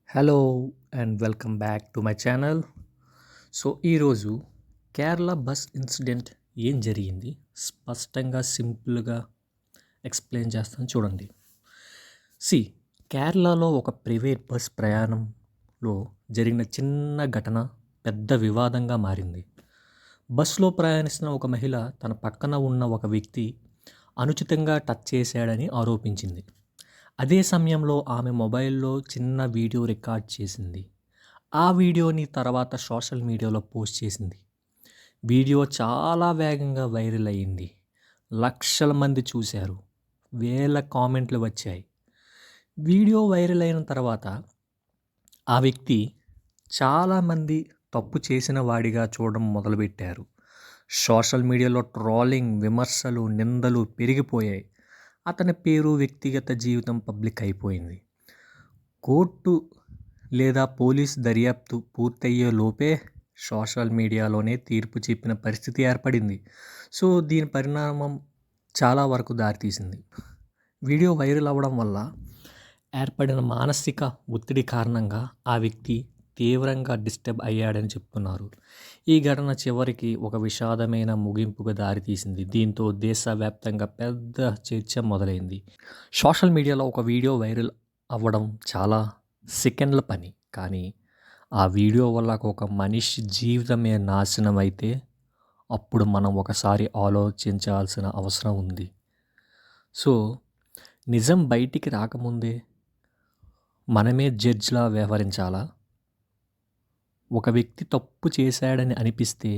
Hello and welcome back to my channel. So ఈరోజు Kerala bus incident ఏం జరిగింది స్పష్టంగా సింపుల్గా ఎక్స్ప్లెయిన్ చేస్తాను చూడండి. సి కేరళలో ఒక ప్రైవేట్ బస్ ప్రయాణంలో జరిగిన చిన్న ఘటన పెద్ద వివాదంగా మారింది. బస్సులో ప్రయాణిస్తున్న ఒక మహిళ తన పక్కన ఉన్న ఒక వ్యక్తి అనుచితంగా టచ్ చేశాడని ఆరోపించింది. అదే సమయంలో ఆమె మొబైల్లో చిన్న వీడియో రికార్డ్ చేసింది. ఆ వీడియోని తర్వాత సోషల్ మీడియాలో పోస్ట్ చేసింది. వీడియో చాలా వేగంగా వైరల్ అయ్యింది. లక్షల మంది చూశారు. వేల కామెంట్లు వచ్చాయి. వీడియో వైరల్ అయిన తర్వాత ఆ వ్యక్తి చాలామంది తప్పు చేసిన వాడిగా చూడడం మొదలుపెట్టారు. సోషల్ మీడియాలో ట్రోలింగ్, విమర్శలు, నిందలు పెరిగిపోయాయి. అతని పేరు, వ్యక్తిగత జీవితం పబ్లిక్ అయిపోయింది. కోర్టు లేదా పోలీస్ దర్యాప్తు పూర్తయ్యే లోపే సోషల్ మీడియాలోనే తీర్పు చెప్పిన పరిస్థితి ఏర్పడింది. సో దీని పరిణామం చాలా వరకు దారితీసింది. వీడియో వైరల్ అవ్వడం వల్ల ఏర్పడిన మానసిక ఒత్తిడి కారణంగా ఆ వ్యక్తి తీవ్రంగా డిస్టర్బ్ అయ్యాడని చెప్తున్నారు. ఈ ఘటన చివరికి ఒక విషాదమైన ముగింపుకు దారితీసింది. దీంతో దేశవ్యాప్తంగా పెద్ద చర్చ మొదలైంది. సోషల్ మీడియాలో ఒక వీడియో వైరల్ అవ్వడం చాలా సెకండ్ల పని, కానీ ఆ వీడియో వల్ల ఒక మనిషి జీవితమే నాశనం అయితే అప్పుడు మనం ఒకసారి ఆలోచించాల్సిన అవసరం ఉంది. సో నిజం బయటికి రాకముందే మనమే జడ్జ్లా వ్యవహరించాలా? ఒక వ్యక్తి తప్పు చేశాడని అనిపిస్తే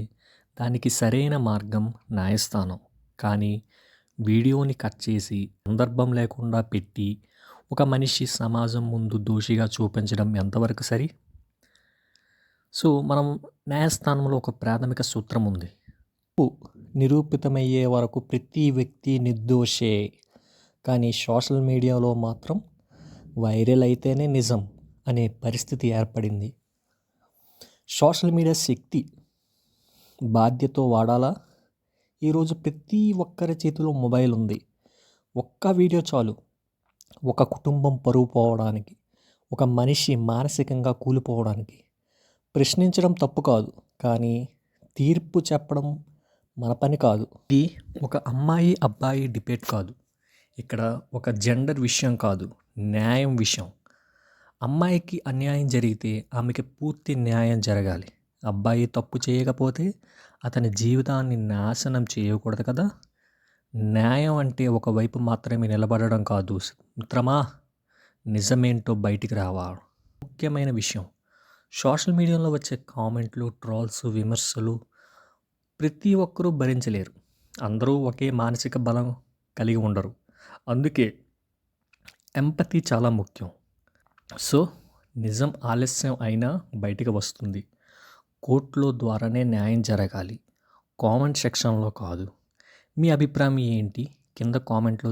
దానికి సరైన మార్గం న్యాయస్థానం. కానీ వీడియోని కట్ చేసి సందర్భం లేకుండా పెట్టి ఒక మనిషి సమాజం ముందు దోషిగా చూపించడం ఎంతవరకు సరి? సో మనం న్యాయస్థానంలో ఒక ప్రాథమిక సూత్రం ఉంది. తప్పు నిరూపితమయ్యే వరకు ప్రతి వ్యక్తి నిర్దోషే. కానీ సోషల్ మీడియాలో మాత్రం వైరల్ అయితేనే నిజం అనే పరిస్థితి ఏర్పడింది. సోషల్ మీడియా శక్తి బాధ్యతతో వాడాలా? ఈరోజు ప్రతి ఒక్కరి చేతిలో మొబైల్ ఉంది. ఒక్క వీడియో చాలు ఒక కుటుంబం పరువు పోవడానికి, ఒక మనిషి మానసికంగా కూలిపోవడానికి. ప్రశ్నించడం తప్పు కాదు, కానీ తీర్పు చెప్పడం మన పని కాదు. ఇది ఒక అమ్మాయి అబ్బాయి డిబేట్ కాదు. ఇక్కడ ఒక జెండర్ విషయం కాదు, న్యాయం విషయం. అమ్మాయికి అన్యాయం జరిగితే ఆమెకి పూర్తి న్యాయం జరగాలి. అబ్బాయి తప్పు చేయకపోతే అతని జీవితాన్ని నాశనం చేయకూడదు కదా. న్యాయం అంటే ఒకవైపు మాత్రమే నిలబడడం కాదు మిత్రమా, నిజమేంటో బయటికి రావాలి. ముఖ్యమైన విషయం, సోషల్ మీడియాలో వచ్చే కామెంట్లు, ట్రోల్స్, విమర్శలు ప్రతి ఒక్కరూ భరించలేరు. అందరూ ఒకే మానసిక బలం కలిగి ఉండరు. అందుకే ఎంపతి చాలా ముఖ్యం. సో నిజం ఆలస్యం అయినా బయటికి వస్తుంది. కోర్టులో ద్వారానే న్యాయం జరగాలి, కామెంట్ సెక్షన్లో కాదు. మీ అభిప్రాయం ఏంటి కింద కామెంట్లో